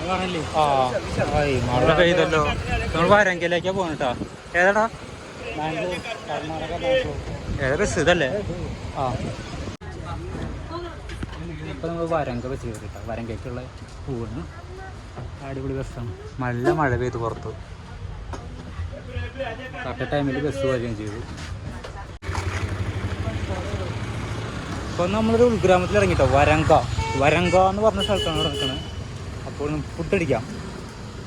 ആ മഴ പെയ്തല്ലോ. നമ്മൾ വരങ്കയിലേക്കാ പോകണട്ടാ. ഏതാടാ ഏതാ ബസ് ഇതല്ലേ? ആ ഇപ്പം നമ്മൾ വരങ്ക ബസ് കയറിട്ടാ. വരങ്കയ്ക്കുള്ള പോവാണ്. അടിപൊളി ബസ്സാണ്. നല്ല മഴ പെയ്തു പുറത്ത്. കറക്റ്റ് ടൈമിൽ ബസ് വരികയും ചെയ്തു. ഇപ്പോൾ നമ്മളൊരു ഉൾഗ്രാമത്തിൽ ഇറങ്ങിട്ടോ. വരങ്ക എന്ന് പറഞ്ഞ സ്ഥലത്താണ് ഇവിടെ നിൽക്കുന്നത്. അപ്പോൾ നമുക്ക് ഫുഡ് അടിക്കാം.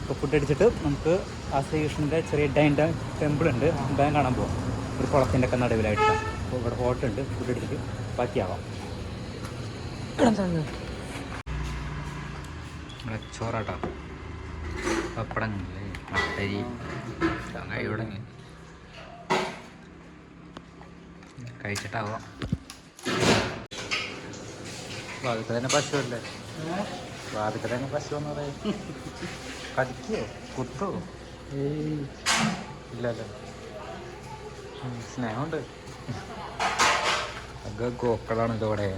അപ്പോൾ ഫുഡ് അടിച്ചിട്ട് നമുക്ക് ആ ശ്രീകൃഷ്ണൻ്റെ ചെറിയ ഡൈൻ്റെ ടെമ്പിൾ ഉണ്ട്. ഡൈൻ കാണാൻ പോകാം. ഒരു കുളത്തിൻ്റെ ഒക്കെ നടുവിലായിട്ട്. അപ്പോൾ ഇവിടെ ഹോട്ടൽ ഉണ്ട്. ഫുഡ് അടിച്ചിട്ട് ബാക്കിയാവാം. ഇവിടെ ചോറാട്ടോ, പപ്പടങ്ങളില്ലേ, മട്ടരി, ഇവിടെ കഴിച്ചിട്ടാവാം. വാതിക്ക് തന്നെ പശു അല്ലേ? വാതിക്ക് തന്നെ പശു എന്ന് പറയും. കടിക്കോ കുത്തോ? ഏയ് ഇല്ലല്ലോ. സ്നേഹമുണ്ട്. ഒക്കെ ഗോക്കളാണ് ഇതോടെ.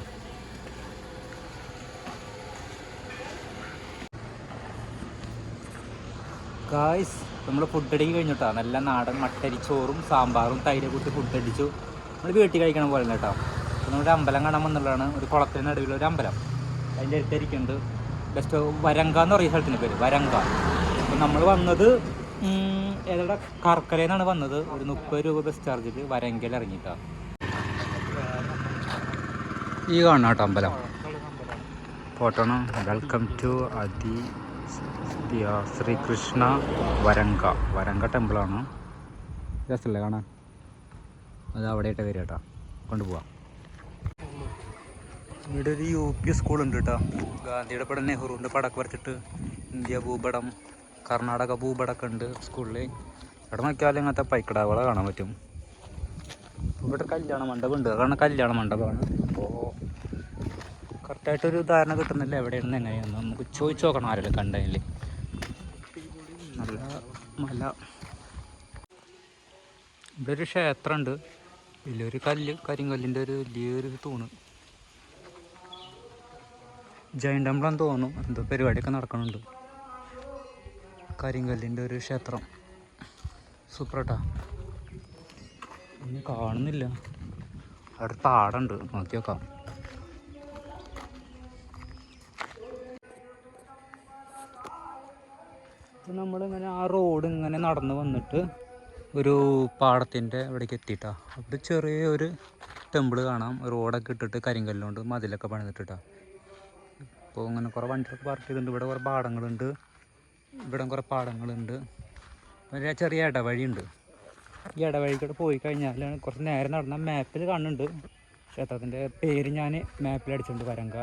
ഗായ്സ് നമ്മൾ ഫുഡ് അടിക്ക് കഴിഞ്ഞിട്ടാ. നല്ല നാടൻ മട്ടരി ചോറും സാമ്പാറും തൈര് കൂട്ടി ഫുഡ് അടിച്ചു. നമ്മൾ വീട്ടിൽ കഴിക്കണം പോലെ കേട്ടോ. അപ്പോൾ നമ്മുടെ അമ്പലം കാണാൻ വന്നുള്ളതാണ്. ഒരു കുളത്തിന് നടുവിലൊരു അമ്പലം. അതിൻ്റെ അടുത്തിരിക്കുന്നുണ്ട് ബെസ്റ്റ് വരങ്ക എന്ന് പറയുന്ന സ്ഥലത്തിൻ്റെ പേര്, വരങ്ക. അപ്പോൾ നമ്മൾ വന്നത് ഏതാ കർക്കരയിൽ നിന്നാണ് വന്നത്. ഒരു 30 രൂപ ബസ് ചാർജിൽ വരങ്കയിൽ ഇറങ്ങിയിട്ടാണ്. ഈ കാണാം കേട്ടോ അമ്പലം. ഫോട്ടോണ്. വെൽക്കം ടു ശ്രീകൃഷ്ണ വരങ്ക ടെമ്പിളാണ്. രസമല്ലേ കാണാൻ? അത് അവിടെയായിട്ട് വരിക കേട്ടോ. കൊണ്ടുപോവാം. ഇവിടെ ഒരു UP സ്കൂളുണ്ട് കേട്ടോ. ഗാന്ധിയുടെ പടം, നെഹ്റുവിൻ്റെ പടമൊക്കെ വരച്ചിട്ട് ഇന്ത്യ ഭൂപടം, കർണാടക ഭൂപടമൊക്കെ ഉണ്ട് സ്കൂളിൽ. ഇവിടെ നോക്കിയാലും ഇങ്ങനത്തെ പൈക്കിടാവുകളെ കാണാൻ പറ്റും. ഇവിടെ കല്യാണ മണ്ഡപം ഉണ്ട്. കാരണം കല്യാണ മണ്ഡപമാണ്. അപ്പോൾ കറക്റ്റായിട്ടൊരു ധാരണ കിട്ടുന്നില്ല എവിടെയാണെന്ന് എങ്ങനെയാണെന്ന്. നമുക്ക് ചോദിച്ചു നോക്കണം ആരെങ്കിലും കണ്ടതിൽ. നല്ല മല. ഇവിടെ ഒരു ക്ഷേത്രമുണ്ട്. വലിയൊരു കരിങ്കല്ലിൻ്റെ വലിയൊരു തൂണ്. ജൈൻ ടെമ്പിളാന്ന് തോന്നുന്നു. എന്തോ പരിപാടിയൊക്കെ നടക്കുന്നുണ്ട്. കരിങ്കല്ലിൻ്റെ ഒരു ക്ഷേത്രം. സൂപ്പറാട്ടാ. ഒന്നും കാണുന്നില്ല. അവിടെ പാടുണ്ട്, നോക്കി നോക്കാം. നമ്മളിങ്ങനെ ആ റോഡ് ഇങ്ങനെ നടന്ന് വന്നിട്ട് ഒരു പാടത്തിൻ്റെ അവിടേക്ക് എത്തിയിട്ടാ. അവിടെ ചെറിയൊരു ടെമ്പിൾ കാണാം. റോഡൊക്കെ ഇട്ടിട്ട് കരിങ്കല്ലുകൊണ്ട് മതിലൊക്കെ പണിതിട്ടിട്ടാ. അപ്പോൾ ഇങ്ങനെ കുറേ വണ്ടിയൊക്കെ പാർക്ക് ചെയ്തിട്ടുണ്ട്. ഇവിടെ കുറേ പാടങ്ങളുണ്ട്. ഇവിടെ കുറേ പാടങ്ങളുണ്ട്. ഒരു ചെറിയ ഇടവഴിയുണ്ട്. ഈ ഇടവഴിക്കൂടെ പോയി കഴിഞ്ഞാൽ കുറച്ച് നേരം നടന്ന മാപ്പിൽ കാണുന്നുണ്ട് ക്ഷേത്രത്തിൻ്റെ പേര്. ഞാൻ മാപ്പിൽ അടിച്ചിട്ടുണ്ട്, വരങ്ക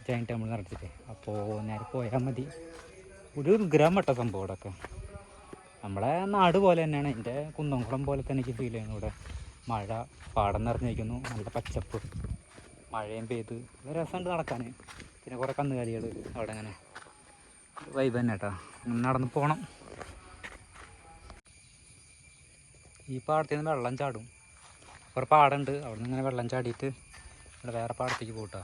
ജൈൻ ടെമ്പിൾ നടത്തിയിട്ട്. അപ്പോൾ നേരെ പോയാൽ മതി. ഒരു ഉൾഗ്രാമട്ട സംഭവം ഇവിടെയൊക്കെ. നമ്മളെ നാട് പോലെ തന്നെയാണ്. എൻ്റെ കുന്നംകുളം പോലെ തന്നെ എനിക്ക് ഫീൽ ചെയ്യുന്നു. ഇവിടെ മഴ, പാടം നിറഞ്ഞിരിക്കുന്നു, നല്ല പച്ചപ്പ്, മഴയും പെയ്ത് നല്ല രസമുണ്ട് നടക്കാൻ. പിന്നെ കുറേ കന്നുകാലികൾ അവിടെ അങ്ങനെ വൈബ് തന്നെ കേട്ടോ. നടന്ന് പോകണം. ഈ പാടത്തിൽ നിന്ന് വെള്ളം ചാടും. കുറേ പാടമുണ്ട്. അവിടെ നിന്ന് ഇങ്ങനെ വെള്ളം ചാടിയിട്ട് ഇവിടെ വേറെ പാടത്തേക്ക് പോകട്ടോ.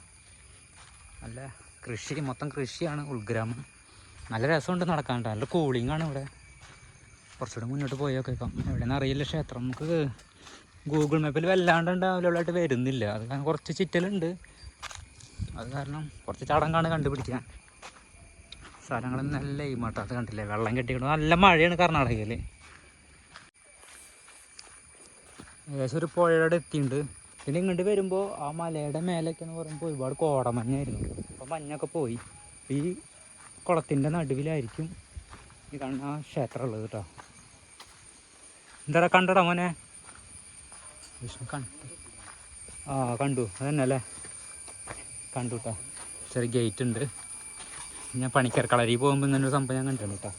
നല്ല കൃഷി, മൊത്തം കൃഷിയാണ് ഉൾഗ്രാമം. നല്ല രസമുണ്ട് നടക്കാൻ. നല്ല കൂളിങ്ങാണ് ഇവിടെ. കുറച്ചുകൂടെ മുന്നോട്ട് പോയൊക്കെ ഇപ്പം എവിടെയെന്ന് അറിയില്ല ക്ഷേത്രം. നമുക്ക് ഗൂഗിൾ മാപ്പിൽ വല്ലാണ്ട് അവൈലബിളായിട്ട് വരുന്നില്ല. അത് കാരണം കുറച്ച് ചിറ്റലുണ്ട്. അത് കാരണം കുറച്ച് ചടങ്ങാണ് കണ്ടുപിടിക്കാൻ. സ്ഥലങ്ങൾ നല്ല എയിമാട്ടോ. അത് കണ്ടില്ലേ, വെള്ളം കെട്ടിക്കൊണ്ട് നല്ല മഴയാണ് കർണാടകയിൽ. ഏകദേശം ഒരു പുഴയുടെ എത്തിയിട്ടുണ്ട്. പിന്നെ ഇങ്ങോട്ട് വരുമ്പോൾ ആ മലയുടെ മേലേക്ക് എന്ന് പറയുമ്പോൾ ഒരുപാട് കോടമഞ്ഞായിരുന്നു. അപ്പോൾ മഞ്ഞൊക്കെ പോയി. ഈ കുളത്തിൻ്റെ നടുവിലായിരിക്കും ഈ കാണുന്ന ആ ക്ഷേത്രം ഉള്ളത് കേട്ടോ. എന്താടാ കണ്ടടാ മോനെ? വിഷ്ണു കണ്ടു. അതന്നെ അല്ലേ, കണ്ടു കേട്ടോ. ചെറിയ ഗേറ്റ് ഉണ്ട്. ഞാൻ പണിക്കർ കളരി പോകുമ്പോൾ ഇങ്ങനൊരു സംഭവം ഞാൻ കണ്ടിട്ടുണ്ട് കേട്ടോ.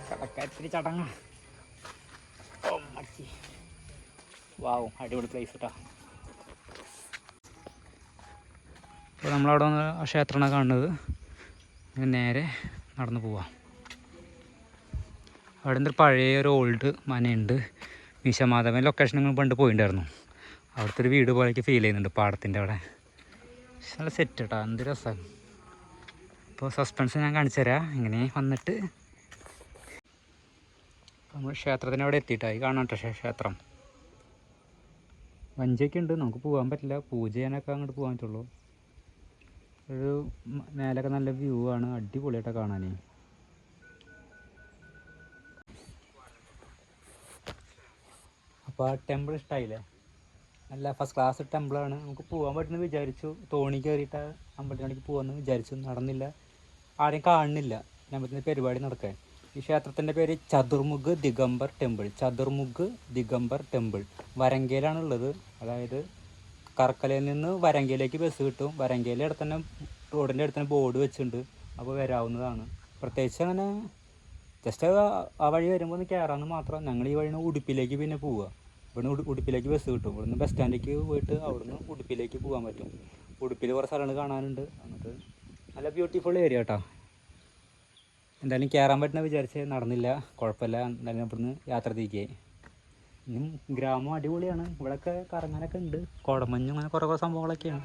കടക്കാത്തിരി ചടങ്ങ. വാവും, അടിപൊളി പ്ലേസ് കേട്ടോ. അപ്പോൾ നമ്മളവിടെ വന്ന് ആ ക്ഷേത്രമാണ് കാണുന്നത്. നേരെ നടന്നു പോവാം. അവിടെ നിന്ന് പഴയ ഒരു ഓൾഡ് മനയുണ്ട്. മീശമാധവൻ ലൊക്കേഷൻ നിങ്ങൾ പണ്ട് പോയിട്ടുണ്ടായിരുന്നു. അവിടുത്തെ ഒരു വീട് പോലെയൊക്കെ ഫീൽ ചെയ്യുന്നുണ്ട് പാടത്തിൻ്റെ അവിടെ. നല്ല സെറ്റ് കേട്ടോ. എന്ത് രസമാണ്. അപ്പോൾ സസ്പെൻസ് ഞാൻ കാണിച്ചു തരാം. ഇങ്ങനെ വന്നിട്ട് നമ്മൾ ക്ഷേത്രത്തിന് അവിടെ എത്തിയിട്ടായി കാണാം കേട്ടോ. ക്ഷേത്രം വഞ്ചിയൊക്കെ ഉണ്ട്, നമുക്ക് പോകാൻ പറ്റില്ല. പൂജ ചെയ്യാനൊക്കെ അങ്ങോട്ട് പോകാൻ പറ്റുള്ളൂ. ഒരു മേലൊക്കെ നല്ല വ്യൂ ആണ്, അടിപൊളിയായിട്ടാണ് കാണാനേ. അപ്പോൾ ആ ടെമ്പിൾ ഇഷ്ടമായില്ലേ? നല്ല ഫസ്റ്റ് ക്ലാസ് ടെമ്പിളാണ്. നമുക്ക് പോകാൻ പറ്റുമെന്ന് വിചാരിച്ചു. തോണി കയറിയിട്ട് അമ്പലത്തിലേക്ക് പോകാമെന്ന് വിചാരിച്ചു, നടന്നില്ല. ആരെയും കാണുന്നില്ല. അമ്പലത്തിൻ്റെ പരിപാടി നടക്കാൻ. ഈ ക്ഷേത്രത്തിൻ്റെ പേര് ചതുർമുഖ് ദിഗംബർ ടെമ്പിൾ. ചതുർമുഖ് ദിഗംബർ ടെമ്പിൾ വരങ്കയിലാണുള്ളത്. അതായത് കർക്കലയിൽ നിന്ന് വരങ്കയിലേക്ക് ബസ് കിട്ടും. വരങ്കയിലെ അടുത്ത് തന്നെ റോഡിൻ്റെ അടുത്ത് തന്നെ ബോർഡ് വെച്ചിട്ടുണ്ട്. അപ്പോൾ വരാവുന്നതാണ്. പ്രത്യേകിച്ച് അങ്ങനെ ജസ്റ്റ് ആ വഴി വരുമ്പോൾ ഒന്ന് കയറാമെന്ന് മാത്രം. ഞങ്ങൾ ഈ വഴി ഉടുപ്പിലേക്ക് പിന്നെ പോവുക. ഇവിടുന്ന് ഉടുപ്പിലേക്ക് ബസ് കിട്ടും. ഇവിടുന്ന് ബസ് സ്റ്റാൻഡിലേക്ക് പോയിട്ട് അവിടുന്ന് ഉടുപ്പിലേക്ക് പോകാൻ പറ്റും. ഉടുപ്പിൽ കുറേ സ്ഥലങ്ങൾ കാണാനുണ്ട്. എന്നിട്ട് നല്ല ബ്യൂട്ടിഫുൾ ഏരിയ കേട്ടോ. എന്തായാലും കയറാൻ പറ്റുന്ന വിചാരിച്ച് നടന്നില്ല. കുഴപ്പമില്ല. എന്തായാലും ഇവിടുന്ന് യാത്ര തിരികെ. ഇനി ഗ്രാമം അടിപൊളിയാണ്. ഇവിടെയൊക്കെ കറങ്ങാനൊക്കെ ഉണ്ട്. കോടമഞ്ഞും അങ്ങനെ കുറേ കുറേ സംഭവങ്ങളൊക്കെയാണ്.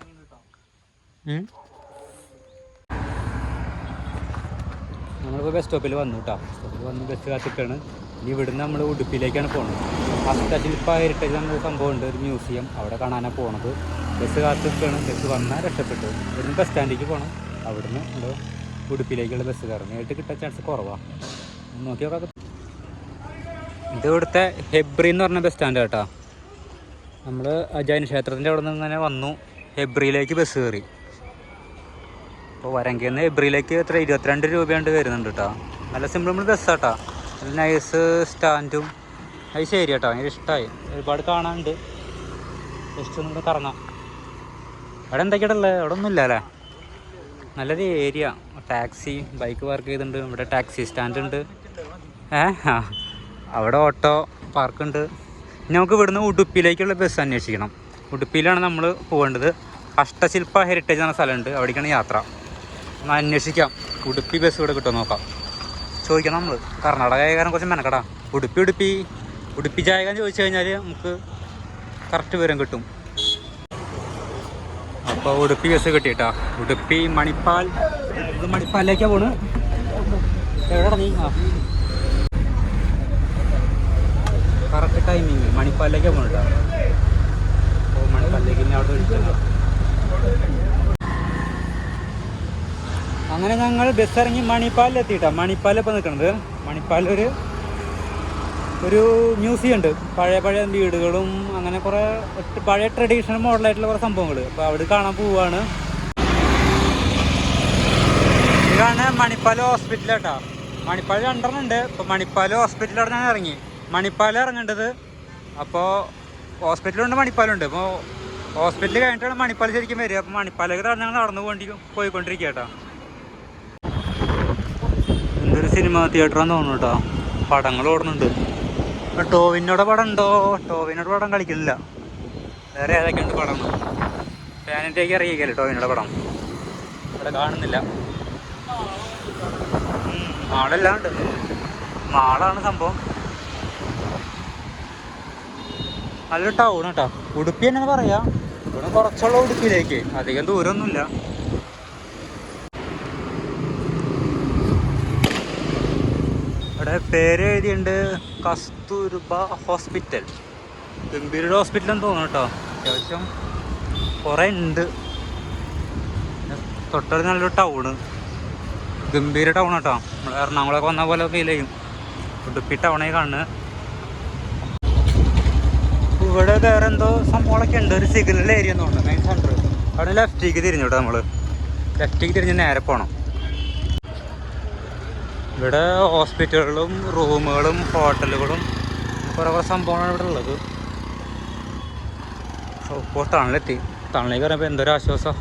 നമ്മളിപ്പോൾ ബസ് സ്റ്റോപ്പിൽ വന്നു കേട്ടോ. ബസ് സ്റ്റോപ്പിൽ വന്ന് ബസ് കാത്തിക്കാണ്. ഇനി ഇവിടുന്ന് നമ്മൾ ഉടുപ്പിയിലേക്കാണ് പോകുന്നത്. അഷ്ടശില്പ ഹെറിറ്റേജ് എന്നൊരു സംഭവം ഉണ്ട്, ഒരു മ്യൂസിയം. അവിടെ കാണാനാണ് പോണത്. ബസ് കാത്തിക്കാണ്. ബസ് വന്നാൽ രക്ഷപ്പെട്ടു. ഇവിടുന്ന് ബസ് സ്റ്റാൻഡിലേക്ക് പോകണം. അവിടുന്ന് നമ്മൾ ഉടുപ്പിയിലേക്കുള്ള ബസ് കയറും. നേരിട്ട് കിട്ടാൻ ചാൻസ് കുറവാണ്. നോക്കി നോക്കാം. ഇത് ഇവിടുത്തെ ഹെബ്രി എന്ന് പറഞ്ഞ ബസ് സ്റ്റാൻഡ് കേട്ടോ. നമ്മൾ ജൈന ക്ഷേത്രത്തിൻ്റെ അവിടെ നിന്ന് ഇങ്ങനെ വന്നു. ഹെബ്രിയിലേക്ക് ബസ് കയറി. അപ്പോൾ വരങ്കയിൽ നിന്ന് ഹെബ്രിയിലേക്ക് എത്ര 22 രൂപയുണ്ട് വരുന്നുണ്ട് കേട്ടോ. നല്ല സിമ്പിൾ ബസ്സാട്ടോ. നല്ല നൈസ് സ്റ്റാൻഡും അത് ശരി കേട്ടോ. എനിക്ക് ഇഷ്ടമായി. ഒരുപാട് കാണാനുണ്ട്. ജസ്റ്റ് ഒന്ന് കറങ്ങാം. അവിടെ എന്തൊക്കെയാണ് ഉള്ളത്? അവിടെ ഒന്നുമില്ല അല്ലേ? നല്ലൊരു ഏരിയ. ടാക്സി ബൈക്ക് പാർക്ക് ചെയ്തിട്ടുണ്ട്. ഇവിടെ ടാക്സി സ്റ്റാൻഡ് ഉണ്ട്. അവിടെ ഓട്ടോ പാർക്കുണ്ട്. ഇനി നമുക്ക് ഇവിടുന്ന് ഉടുപ്പിയിലേക്കുള്ള ബസ് അന്വേഷിക്കണം. ഉടുപ്പിയിലാണ് നമ്മൾ പോകേണ്ടത്. അഷ്ടശില്പ ഹെറിറ്റേജ് എന്ന സ്ഥലമുണ്ട്. അവിടേക്കാണ് യാത്ര. ഒന്ന് അന്വേഷിക്കാം. ഉടുപ്പി ബസ് ഇവിടെ കിട്ടുമോ നോക്കാം. ചോദിക്കണം നമ്മൾ. കർണാടകകാരൻ കുറച്ച് മെനക്കടാ. ഉടുപ്പി ജായകാൻ ചോദിച്ചു കഴിഞ്ഞാൽ നമുക്ക് കറക്റ്റ് വിവരം കിട്ടും. അപ്പോൾ ഉടുപ്പി ബസ് കിട്ടിയിട്ടാ. ഉടുപ്പി മണിപ്പാൽ. ഇത് മണിപ്പാലിലേക്കാണ് പോണ്. എവിടെ നീ? കറക്റ്റ് ടൈമിങ് മണിപ്പാലിലേക്കാണ് പോകണം കേട്ടോ. അപ്പോൾ മണിപ്പാലിലേക്ക് ഇനി അവിടെ വിളിച്ചല്ലോ. അങ്ങനെ ഞങ്ങൾ ബസ് ഇറങ്ങി മണിപ്പാലിലെത്തിയിട്ടാണ്. മണിപ്പാലിപ്പോൾ നിൽക്കുന്നത്. മണിപ്പാലൊരു മ്യൂസിയം ഉണ്ട്. പഴയ വീടുകളും അങ്ങനെ കുറേ പഴയ ട്രഡീഷണൽ മോഡലായിട്ടുള്ള കുറേ സംഭവങ്ങൾ. അപ്പോൾ അവിടെ കാണാൻ പോവുകയാണ്. ഇതാണ് മണിപ്പാൽ ഹോസ്പിറ്റൽ കേട്ടോ. മണിപ്പാൽ 2 ഉണ്ട്. ഇപ്പോൾ മണിപ്പാൽ ഹോസ്പിറ്റലിൽ ഞാൻ ഇറങ്ങി. മണിപ്പാൽ ഇറങ്ങേണ്ടത്. അപ്പോൾ ഹോസ്പിറ്റലുണ്ട്, മണിപ്പാലുണ്ട്. അപ്പോൾ ഹോസ്പിറ്റൽ കഴിഞ്ഞിട്ടാണ് മണിപ്പാൽ ശരിക്കും വരിക. അപ്പോൾ മണിപ്പാലേക്ക് ഞങ്ങൾ നടന്നു പോയിക്കൊണ്ടിരിക്കുക കേട്ടോ. എന്തൊരു സിനിമ തിയേറ്ററാന്ന് തോന്നുന്നു കേട്ടോ. പടങ്ങൾ ഓടുന്നുണ്ട്. ടോവിനോടെ പടം ഉണ്ടോ? ടോവിനോട് പടം കളിക്കുന്നില്ല. വേറെ ഏതൊക്കെയുണ്ട് പടം? ഫാനിറ്റേക്ക് ഇറങ്ങിക്കല്ലേ ടോവിനോടെ പടം. ഇവിടെ കാണുന്നില്ല. മാളെല്ലാം ഉണ്ട്. മാളാണ് സംഭവം. നല്ലൊരു ടൗൺ കേട്ടോ. ഉടുപ്പി തന്നെ പറയാം. ഇവിടെ കുറച്ചുള്ള ഉടുപ്പിയിലേക്ക്, അധികം ദൂരമൊന്നുമില്ല. ഇവിടെ പേര് എഴുതിയുണ്ട് കസ്തൂർബ ഹോസ്പിറ്റൽ. ഗംഭീരയുടെ ഹോസ്പിറ്റലെന്ന് തോന്നുന്നു കേട്ടോ. അത്യാവശ്യം കുറേ ഉണ്ട്. തൊട്ടടുത്ത് നല്ലൊരു ടൗണ്. ഗംഭീര ടൗൺ കേട്ടോ. നമ്മൾ എറണാകുളമൊക്കെ വന്ന പോലെ ഫീൽ ചെയ്യും. ഉടുപ്പി ടൗണേ കാണുന്നത്. ഇവിടെ വേറെ എന്തോ സംഭവങ്ങളൊക്കെ ഉണ്ട്. ഒരു സിഗ്നൽ ഏരിയ എന്ന് തോന്നുന്നു, മെയിൻ സെൻറ്റർ. അവിടെ ലെഫ്റ്റിലേക്ക് തിരിഞ്ഞു കേട്ടോ. നമ്മൾ ലെഫ്റ്റിലേക്ക് തിരിഞ്ഞ് നേരെ പോകണം. ഇവിടെ ഹോസ്പിറ്റലുകളും റൂമുകളും ഹോട്ടലുകളും കുറേ സംഭവങ്ങളാണ് ഇവിടെ ഉള്ളത്. ഇപ്പോൾ തണലെത്തി. തണലേക്ക് പറയുമ്പോൾ എന്തൊരു ആശ്വാസം.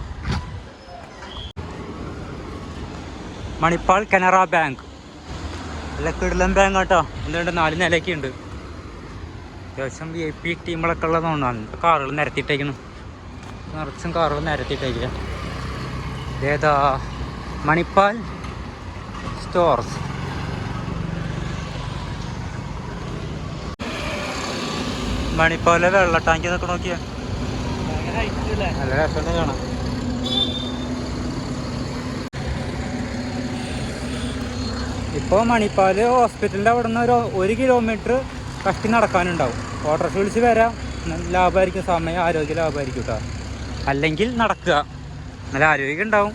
മണിപ്പാൽ കനറ ബാങ്ക്. അല്ല കിടിലൻ ബാങ്ക് കേട്ടോ. എന്തുകൊണ്ട് 4 നിലയൊക്കെ ഉണ്ട്. അത്യാവശ്യം VIP ടീമുകളൊക്കെ ഉള്ളതുകൊണ്ടാണ് കാറുകൾ നിരത്തിയിട്ടേക്കണം. നിറച്ചും കാറുകൾ നിരത്തിയിട്ടേക്കുക. ഏതാ? മണിപ്പാൽ സ്റ്റോർസ്. മണിപ്പാലെ വെള്ള ടാങ്കി എന്നൊക്കെ നോക്കിയാ നല്ല രസമുണ്ട് കാണാം. ഇപ്പോൾ മണിപ്പാൽ ഹോസ്പിറ്റലിൻ്റെ അവിടെ നിന്ന് ഒരു 1 കിലോമീറ്റർ കഷ്ടി നടക്കാനുണ്ടാവും. ഓട്ടോറിക്ഷ വിളിച്ച് വരാം, ലാഭമായിരിക്കും, സമയം ആരോഗ്യ ലാഭമായിരിക്കും കേട്ടോ. അല്ലെങ്കിൽ നടക്കുക, നല്ല ആരോഗ്യം ഉണ്ടാവും.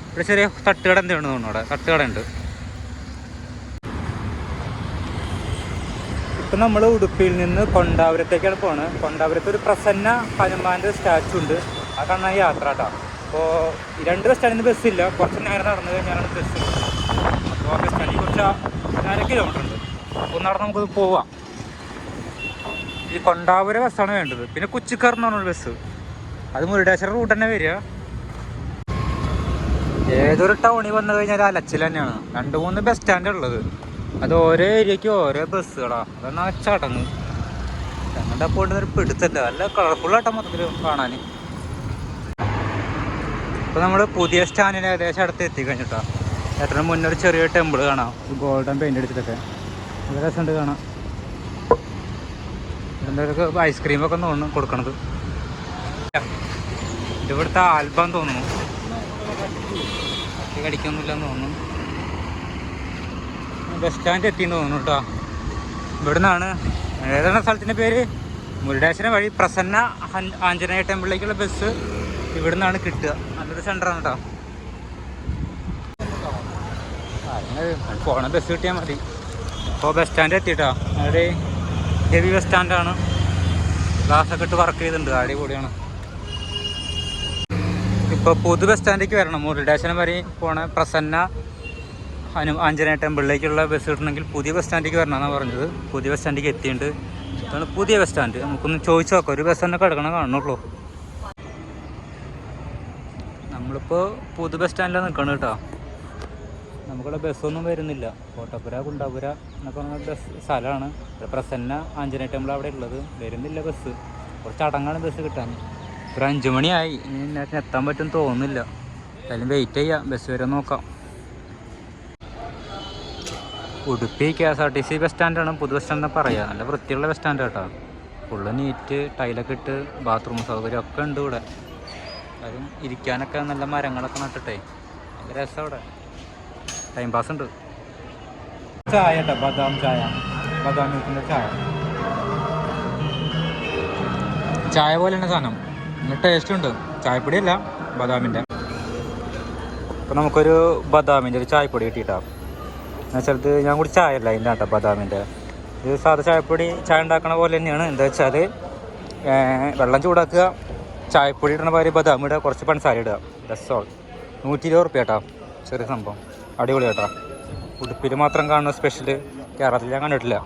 ഇവിടെ ചെറിയ തട്ടുകട എന്താണ് തോന്നുന്നു, അവിടെ തട്ടുകട ഉണ്ട്. ഇപ്പം നമ്മൾ ഉടുപ്പിയിൽ നിന്ന് കൊണ്ടാപുരത്തേക്കാണ് പോകുന്നത്. കൊണ്ടാപുരത്ത് ഒരു പ്രസന്ന ഹനുമാൻ്റെ സ്റ്റാച്ചു ഉണ്ട്, ആ കാണാൻ യാത്ര കേട്ടോ. അപ്പോൾ 2 ബസ് സ്റ്റാൻഡിൽ നിന്ന് ബസ്സില്ല, കുറച്ച് നേരം നടന്നു കഴിഞ്ഞാലാണ് ബസ്. അപ്പോൾ ബസ് സ്റ്റാൻഡിൽ കുറച്ച് 1.5 കിലോമീറ്റർ ഉണ്ട്. അപ്പോൾ നടന്ന് നമുക്കത് പോവാം. ഈ കൊണ്ടാപുര ബസ്സാണ് വേണ്ടത്. പിന്നെ കുച്ചിക്കാർ എന്ന് പറഞ്ഞൊരു ബസ്, അത് മുരുടേശ്വരം റൂട്ട് തന്നെ വരിക. ഏതൊരു ടൗണിൽ വന്നു കഴിഞ്ഞാൽ അലച്ചിൽ തന്നെയാണ്. 2-3 ബസ് സ്റ്റാൻഡ് ഉള്ളത്, അത് ഓരോ ഏരിയയ്ക്ക് ഓരോ ബസ്സുകളാണ്. അതാണ് ആ ചടങ്ങ്. ഞങ്ങളുടെ പോയിട്ട് പിടുത്തല്ല, നല്ല കളർഫുള്ളായിട്ടാണ് മൊത്തത്തിൽ കാണാൻ. ഇപ്പോൾ നമ്മൾ പുതിയ സ്റ്റാൻഡിന് ഏകദേശം അടുത്ത് എത്തിക്കഴിഞ്ഞിട്ടാ. എത്ര മുന്നേ ഒരു ചെറിയ ടെമ്പിൾ കാണാം, ഗോൾഡൻ പെയിൻ്റ് അടിച്ചിട്ടൊക്കെ നല്ല രസമുണ്ട് കാണാം. എന്തൊക്കെ ഐസ്ക്രീമൊക്കെ തോന്നുന്നു കൊടുക്കണത്. ഇവിടുത്തെ ആൽബം തോന്നുന്നു, കടിക്കൊന്നുമില്ലെന്ന് തോന്നുന്നു. ബസ് സ്റ്റാൻഡ് എത്തിയെന്ന് തോന്നുന്നു കേട്ടോ. ഇവിടെ നിന്നാണ്, ഏതാണ് സ്ഥലത്തിൻ്റെ പേര്, മുരുടേശ്വരം വഴി പ്രസന്ന ആഞ്ജനേയ ടെമ്പിളിലേക്കുള്ള ബസ് ഇവിടെ നിന്നാണ് കിട്ടുക. നല്ലൊരു സെൻ്ററാണ് കേട്ടോ. അങ്ങനെ പോകണ ബസ് കിട്ടിയാൽ മതി. ഇപ്പോൾ ബസ് സ്റ്റാൻഡ് എത്തിയിട്ടോ. അവിടെ ഹെവി ബസ് സ്റ്റാൻഡാണ്, ഗ്ലാസ്സൊക്കെ ഇട്ട് വർക്ക് ചെയ്തിട്ടുണ്ട്, അടിപൊളിയാണ്. ഇപ്പോൾ പുതു ബസ് സ്റ്റാൻഡിലേക്ക് വരണം. മുരുടേശ്വരം വരെ പോണ പ്രസന്ന ആഞ്ജനേയ ടെമ്പിളിലേക്കുള്ള ബസ് കിട്ടണമെങ്കിൽ പുതിയ ബസ് സ്റ്റാൻഡിലേക്ക് വരണമെന്നാണ് പറഞ്ഞത്. പുതിയ ബസ് സ്റ്റാൻഡിലേക്ക് എത്തിയിട്ടുണ്ട്. ഇതാണ് പുതിയ ബസ് സ്റ്റാൻഡ്. നമുക്കൊന്ന് ചോദിച്ചു നോക്കാം, ഒരു ബസ് തന്നെ കിടക്കണം കാണുന്നുള്ളൂ. നമ്മളിപ്പോൾ പുതു ബസ് സ്റ്റാൻഡിലാണ് നിൽക്കണം കേട്ടോ. നമുക്കുള്ള ബസ്സൊന്നും വരുന്നില്ല. കോട്ടപ്പുര കുണ്ടാപുര എന്നൊക്കെ പറഞ്ഞ ബസ് സ്ഥലമാണ്. പ്രസന്ന ആഞ്ജനേയ ടെമ്പിൾ അവിടെ ഉള്ളത്, വരുന്നില്ല ബസ്. കുറച്ച് അടങ്ങാണ് ബസ് കിട്ടാൻ. ഒരു 5 മണിയായി, ഇനി നേരത്തെ എത്താൻ പറ്റുമെന്ന് തോന്നുന്നില്ല. എന്തായാലും വെയിറ്റ് ചെയ്യാം, ബസ് വരെ നോക്കാം. ഉടുപ്പി KSRTC ബസ് സ്റ്റാൻഡാണ് പുതു ബസ് സ്റ്റാൻഡ് പറയുക. നല്ല വൃത്തിയുള്ള ബസ് സ്റ്റാൻഡ് കേട്ടോ. ഫുള്ള് നീറ്റ്, ടൈലൊക്കെ ഇട്ട്, ബാത്റൂം സൗകര്യം ഒക്കെ ഉണ്ട് ഇവിടെ. അതും ഇരിക്കാനൊക്കെ നല്ല മരങ്ങളൊക്കെ നട്ടിട്ടേ നല്ല രസം അവിടെ, ടൈം പാസ് ഉണ്ട്. ചായ കേട്ടോ, ബദാം ചായ, ബദാം മിൽക്കിൻ്റെ ചായ പോലെ തന്നെ സാധനം, നല്ല ടേസ്റ്റ് ഉണ്ട്. ചായപ്പൊടിയല്ല, ബദാമിൻ്റെ. അപ്പോൾ നമുക്കൊരു ബദാമിൻ്റെ ഒരു ചായപ്പൊടി കിട്ടിയിട്ടാണ്. എന്നുവെച്ചാൽ ഞാൻ കൂടി ചായ അല്ല അതിൻ്റെ കേട്ടോ, ബദാമിൻ്റെ. ഇത് സാധാ ചായപ്പൊടി ചായ ഉണ്ടാക്കണ പോലെ തന്നെയാണ്. എന്താ വെച്ചാൽ വെള്ളം ചൂടാക്കുക, ചായപ്പൊടി ഇടണ മാതിരി ബദാം ഇടുക, കുറച്ച് പഞ്ചസാര ഇടുക, ദാറ്റ്സ് ഓൾ. 120 റുപ്യ കേട്ടോ, ചെറിയ സംഭവം, അടിപൊളി കേട്ടോ. ഉടുപ്പിൽ മാത്രം കാണുന്ന സ്പെഷ്യൽ, കേരളത്തിൽ ഞാൻ കണ്ടിട്ടില്ല.